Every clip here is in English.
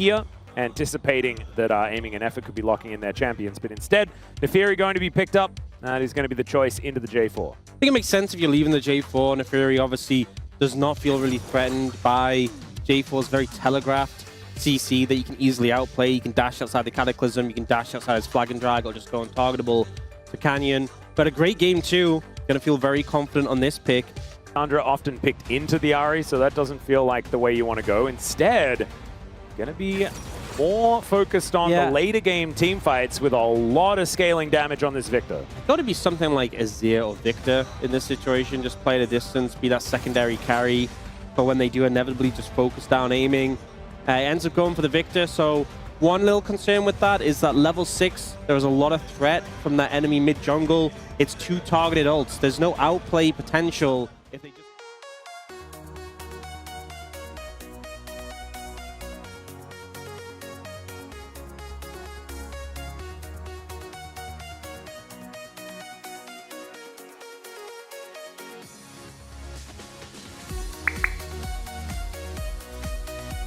here, anticipating that Aiming and Effort could be locking in their champions, but instead, Nefiri going to be picked up, and he's going to be the choice into the J4. I think it makes sense if you're leaving the J4. Nefiri obviously does not feel really threatened by J4's very telegraphed CC that you can easily outplay. You can dash outside the Cataclysm, you can dash outside his Flag and Drag, or just go untargetable to Canyon. But a great game too. Gonna feel very confident on this pick. Sandra often picked into the Ahri, so that doesn't feel like the way you want to go. Instead, gonna be more focused on the later game team fights with a lot of scaling damage on this Victor. It's got to be something like Azir or Victor in this situation. Just play at a distance, be that secondary carry. But when they do inevitably just focus down aiming, it ends up going for the Victor. So one little concern with that is that level 6, there's a lot of threat from that enemy mid-jungle. It's 2 targeted ults. There's no outplay potential if they just...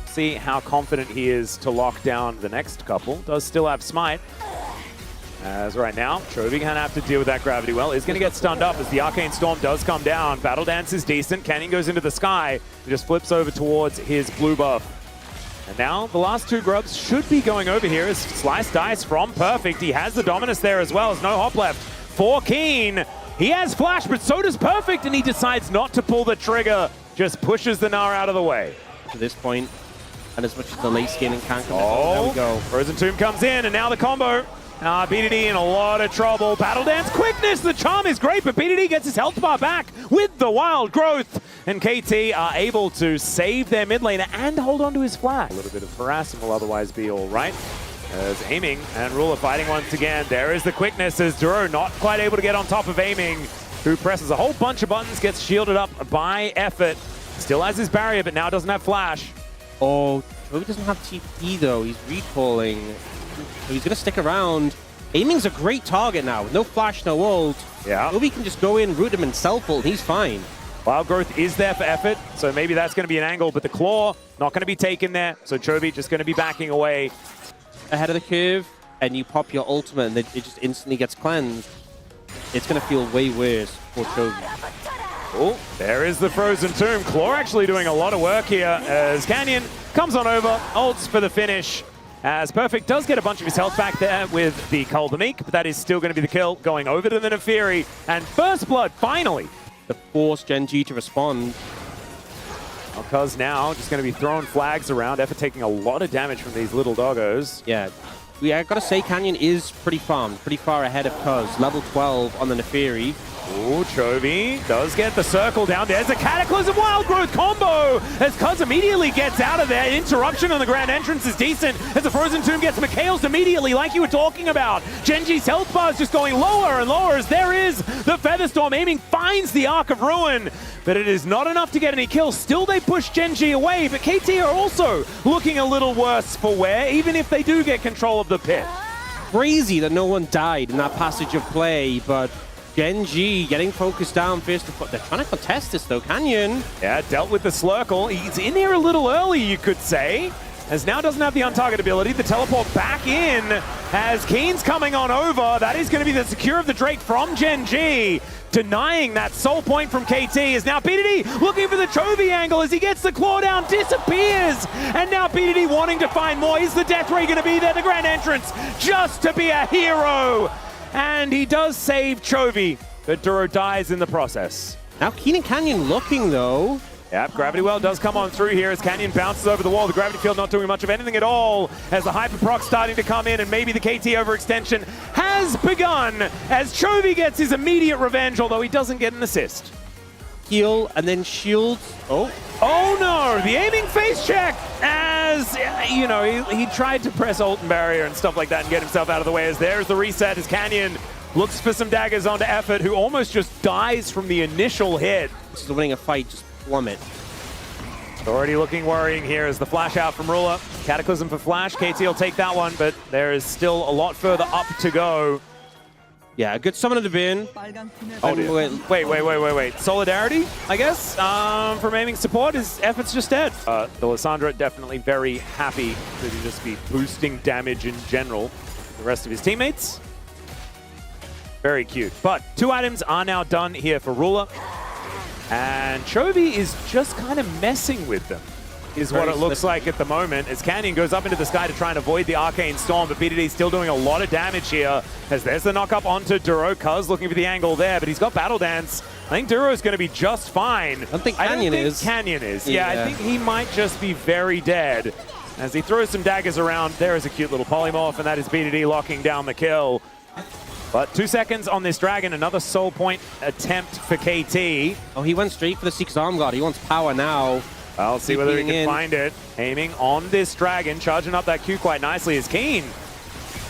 See how confident he is to lock down the next couple. Does still have Smite. As right now, Chovy gonna have to deal with that gravity well. Is gonna get stunned up as the Arcane Storm does come down. Battle Dance is decent. Canyon goes into the sky. He just flips over towards his blue buff. And now the last 2 grubs should be going over here as Slice Dice from Perfect. He has the Dominus there as well. There's no hop left for Keen. He has Flash, but so does Perfect, and he decides not to pull the trigger. Just pushes the Gnar out of the way. To this point, and as much as the late scaling can come down, there we go. Frozen Tomb comes in, and now the combo. BDD in a lot of trouble. Battle Dance quickness, the charm is great, but BDD gets his health bar back with the wild growth. And KT are able to save their mid laner and hold on to his flash. A little bit of harass and will otherwise be all right. As Aiming and Ruler fighting once again. There is the quickness as Duro not quite able to get on top of Aiming, who presses a whole bunch of buttons, gets shielded up by Effort. Still has his barrier, but now doesn't have flash. Oh, Chovy doesn't have TP though. He's recalling. So he's going to stick around. Aiming's a great target now. With no flash, no ult. Yeah. Chovy can just go in, root him, and self-ult. He's fine. Wild growth is there for Effort, so maybe that's going to be an angle, but the claw not going to be taken there. So Chovy just going to be backing away. Ahead of the curve, and you pop your ultimate, and it just instantly gets cleansed. It's going to feel way worse for Chovy. Oh, there is the Frozen Tomb. Claw actually doing a lot of work here as Canyon comes on over, ults for the finish. As Perfect does get a bunch of his health back there with the Cull the Meek, but that is still going to be the kill, going over to the Nefiri. And First Blood, finally. To force Gen G to respond. Because now just going to be throwing flags around. Effort taking a lot of damage from these little doggos. Yeah. I gotta say, Canyon is pretty farmed, pretty far ahead of Cuz. Level 12 on the Nefiri. Ooh, Chovy does get the circle down. There's a Cataclysm Wild Growth combo as Cuz immediately gets out of there. Interruption on the Grand Entrance is decent as the Frozen Tomb gets Mikhail's immediately, like you were talking about. Genji's health bar is just going lower and lower as there is the Featherstorm. Aiming finds the Arc of Ruin, but it is not enough to get any kills. Still, they push Genji away, but KT are also looking a little worse for wear, even if they do get control of the pit. Crazy that no one died in that passage of play, but Genji getting focused down first. They're trying to contest this though, Canyon. Yeah, dealt with the Slurkle. He's in here a little early, you could say, as now doesn't have the untarget ability. The teleport back in as Keen's coming on over. That is going to be the secure of the Drake from Genji. Denying that soul point from KT is now BDD looking for the Chovy angle as he gets the claw down, disappears. And now BDD wanting to find more. Is the death ray going to be there? The Grand Entrance just to be a hero. And he does save Chovy, but Duro dies in the process. Now Keen and Canyon looking though. Yep, Gravity Well does come on through here as Canyon bounces over the wall. The Gravity Field not doing much of anything at all as the Hyper Proc starting to come in, and maybe the KT overextension has begun as Chovy gets his immediate revenge, although he doesn't get an assist. Heal and then shields. Oh no, the aiming face check as, you know, he tried to press ult and barrier and stuff like that and get himself out of the way as there's the reset as Canyon looks for some daggers onto Effort, who almost just dies from the initial hit. This is winning a fight, just plummet. Already looking worrying here as the flash out from Ruler. Cataclysm for flash. KT will take that one, but there is still a lot further up to go. Yeah, a good summon of the bin. Oh, wait. Solidarity, I guess, from aiming support. His effort's just dead. The Lissandra definitely very happy to just be boosting damage in general. The rest of his teammates, very cute. But 2 items are now done here for Ruler. And Chovy is just kind of messing with them, is what it looks like at the moment, as Canyon goes up into the sky to try and avoid the Arcane Storm, but BDD still doing a lot of damage here, as there's the knock up onto Duro. Cuz looking for the angle there, but he's got Battle Dance. I think Duro's going to be just fine. I don't think Canyon is. Canyon is. Yeah, I think he might just be very dead. As he throws some daggers around, there is a cute little polymorph, and that is BDD locking down the kill. But 2 seconds on this Dragon, another soul point attempt for KT. Oh, he went straight for the Seeker's Arm Guard. He wants power now. I'll see whether he can find it. Aiming on this Dragon, charging up that Q quite nicely is Keen.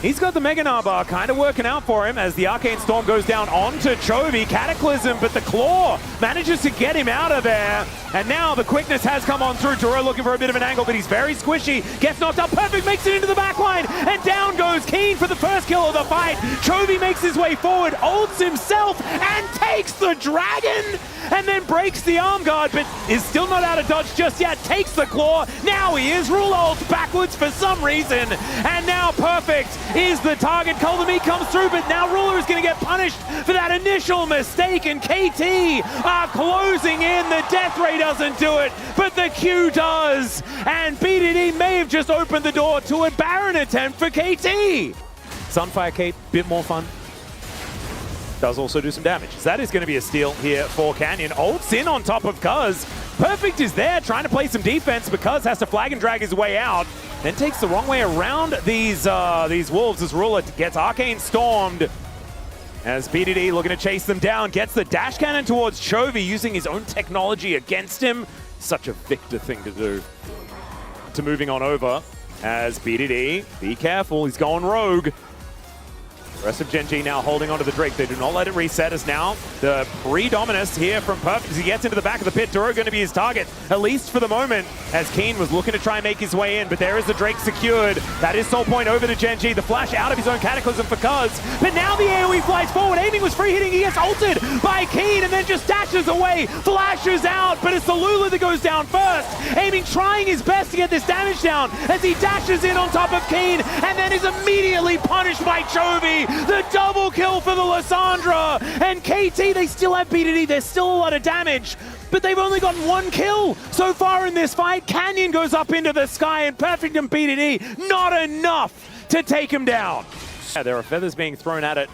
He's got the Mega Narbar kind of working out for him as the Arcane Storm goes down onto Chovy. Cataclysm, but the Claw manages to get him out of there. And now the quickness has come on through. Duro looking for a bit of an angle, but he's very squishy. Gets knocked up. Perfect makes it into the backline. And down goes Keen for the first kill of the fight. Chovy makes his way forward, ults himself, and takes the Dragon. And then breaks the arm guard, but is still not out of dodge just yet. Takes the Claw. Now he is. Rule ults backwards for some reason. And now Perfect is the target. Coldami comes through, but now Ruler is going to get punished for that initial mistake. And KT are closing in. The death ray doesn't do it, but the Q does. And BDD may have just opened the door to a Baron attempt for KT. Sunfire Cape, bit more fun. Does also do some damage. That is going to be a steal here for Canyon. Ults in on top of Cuz. Perfect is there, trying to play some defense, but Cuz has to flag and drag his way out. Then takes the wrong way around these wolves as Ruler gets Arcane Stormed. As BDD looking to chase them down, gets the dash cannon towards Chovy, using his own technology against him. Such a Victor thing to do. To moving on over, as BDD, be careful, he's going rogue. The rest of Gen G now holding onto the Drake. They do not let it reset, as now the pre-dominus here from Perfect as he gets into the back of the pit. Duro going to be his target, at least for the moment, as Keen was looking to try and make his way in, but there is the Drake secured. That is soul point over to Gen G. The flash out of his own Cataclysm for Cuz, but now the AoE flies forward. Aiming was free hitting. He gets ulted by Keen and then just dashes away, flashes out, but it's the Lulu that goes down first. Aiming trying his best to get this damage down as he dashes in on top of Keen and then is immediately punished by Chovy. The double kill for the Lissandra, and KT, they still have BDD, there's still a lot of damage, but they've only gotten 1 kill so far in this fight. Canyon goes up into the sky, and Perfect and BDD, not enough to take him down. Yeah, there are feathers being thrown at it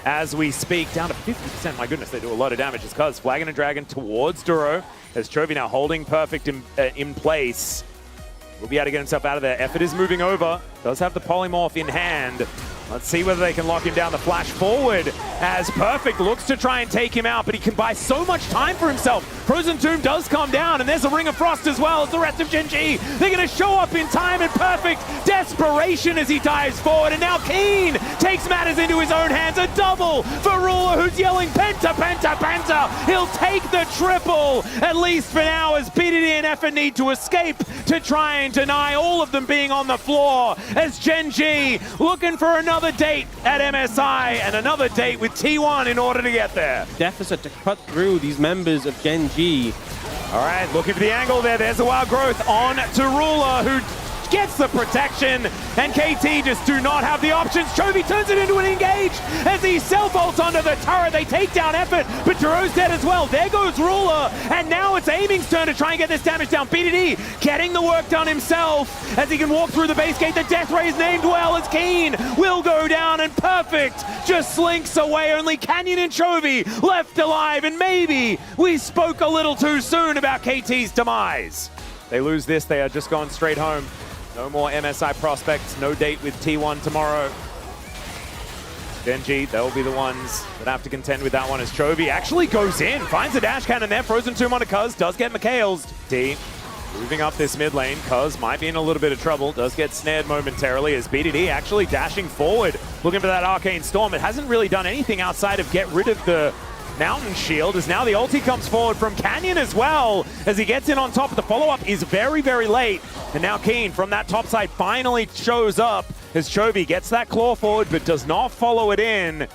as we speak, down to 50%. My goodness, they do a lot of damage. It's Cuz flagging a Dragon towards Duro, as Chovy now holding Perfect in place. Will be able to get himself out of there. Effort is moving over, does have the polymorph in hand. Let's see whether they can lock him down. The flash forward as Perfect looks to try and take him out, but he can buy so much time for himself. Frozen Tomb does come down, and there's a Ring of Frost as well as the rest of Gen G. They're going to show up in time, and Perfect desperation as he dives forward. And now Keen takes matters into his own hands. A double for Ruler, who's yelling Penta, Penta, Penta. He'll take the triple, at least for now, as BDD and Effort need to escape to try and deny all of them being on the floor, as Gen G looking for another date at MSI and another date with T1 in order to get there. Deficit to cut through these members of Gen G. All right, looking for the angle there. There's a wild growth on to Ruler, who gets the protection, and KT just do not have the options. Chovy turns it into an engage as he self-ults onto the turret. They take down Effort, but Duro's dead as well. There goes Ruler, and now it's Aiming's turn to try and get this damage down. BDD getting the work done himself as he can walk through the base gate. The death ray is named well as Keen will go down, and Perfect just slinks away. Only Canyon and Chovy left alive, and maybe we spoke a little too soon about KT's demise. They lose this, they are just going straight home. No more MSI prospects, no date with T1 tomorrow. Gen G, they'll be the ones that have to contend with that one as Chovy actually goes in, finds a dash cannon there, Frozen Tomb on a Cuz, does get McHale's. T moving up this mid lane, Cuz might be in a little bit of trouble, does get snared momentarily as BDD actually dashing forward, looking for that Arcane Storm. It hasn't really done anything outside of get rid of the Mountain Shield, as now the ulti comes forward from Canyon as well, as he gets in on top. The follow-up is very, very late, and now Keen from that top side finally shows up as Chovy gets that claw forward but does not follow it in.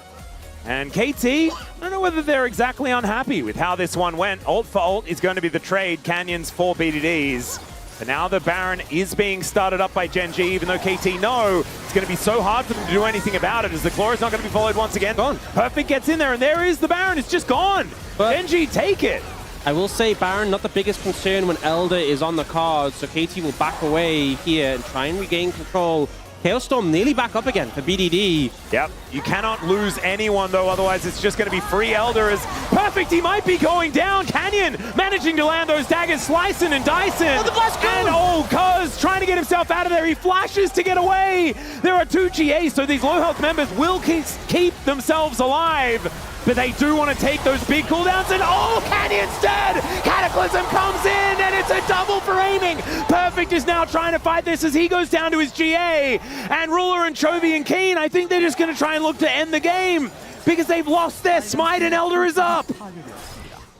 And KT, I don't know whether they're exactly unhappy with how this one went. Ult for ult is going to be the trade. Canyons for BDDs. But now the Baron is being started up by Gen G, even though KT know it's going to be so hard for them to do anything about it, as the Claw is not going to be followed once again. Gone. Perfect gets in there, and there is the Baron. It's just gone. But Gen G, take it. I will say Baron, not the biggest concern when Elder is on the card, so KT will back away here and try and regain control. Chaos Storm nearly back up again for BDD. Yep, you cannot lose anyone though, otherwise it's just going to be free Elder as Perfect, he might be going down. Canyon managing to land those daggers, slicing and dicing. Oh, the blast and Cuz trying to get himself out of there. He flashes to get away. There are 2 GAs, so these low health members will keep themselves alive. But they do want to take those big cooldowns, and Canyon's dead! Cataclysm comes in, and it's a double for aiming! Perfect is now trying to fight this as he goes down to his GA. And Ruler and Chovy and Keen, I think they're just going to try and look to end the game because they've lost their smite and Elder is up.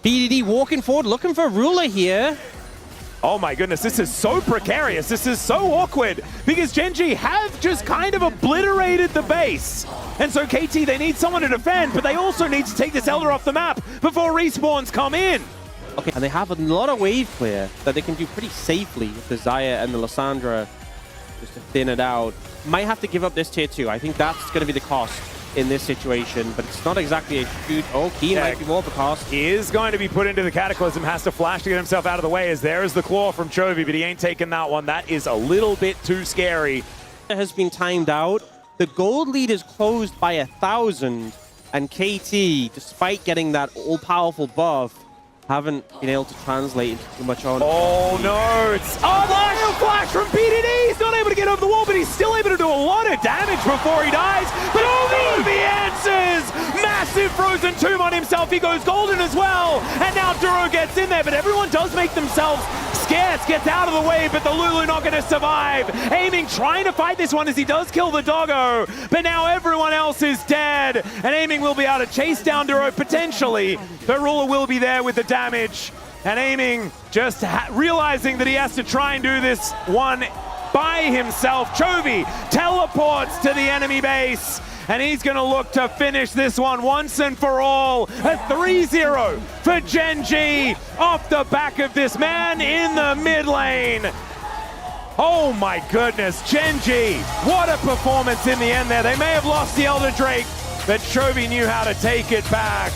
BDD walking forward, looking for Ruler here. Oh my goodness, this is so precarious. This is so awkward because Gen G have just kind of obliterated the base. And so KT, they need someone to defend, but they also need to take this Elder off the map before respawns come in. Okay, and they have a lot of wave clear that they can do pretty safely with the Xayah and the Lissandra just to thin it out. Might have to give up this tier 2. I think that's going to be the cost in this situation, but it's not exactly a huge... Oh, Keen might be more of a cost. He is going to be put into the Cataclysm, has to flash to get himself out of the way as there is the Claw from Chovy, but he ain't taking that one. That is a little bit too scary. It has been timed out. The gold lead is closed by 1,000, and KT, despite getting that all-powerful buff, haven't been able to translate into too much on. Oh no, it's a flash from BDD. He's not able to get over the wall, but he's still able to do a lot of damage before he dies. But the answers! Massive frozen tomb on himself. He goes golden as well. And now Duro gets in there, but everyone does make themselves scarce, gets out of the way, but the Lulu not going to survive. Aiming, trying to fight this one as he does kill the doggo, but now everyone else is dead. And Aiming will be able to chase down Duro potentially, but Ruler will be there with the damage. And Aiming just realizing that he has to try and do this one by himself. Chovy teleports to the enemy base, and he's going to look to finish this one once and for all. A 3-0 for Gen G off the back of this man in the mid lane. Oh my goodness, Gen G, what a performance in the end there. They may have lost the Elder Drake, but Chovy knew how to take it back.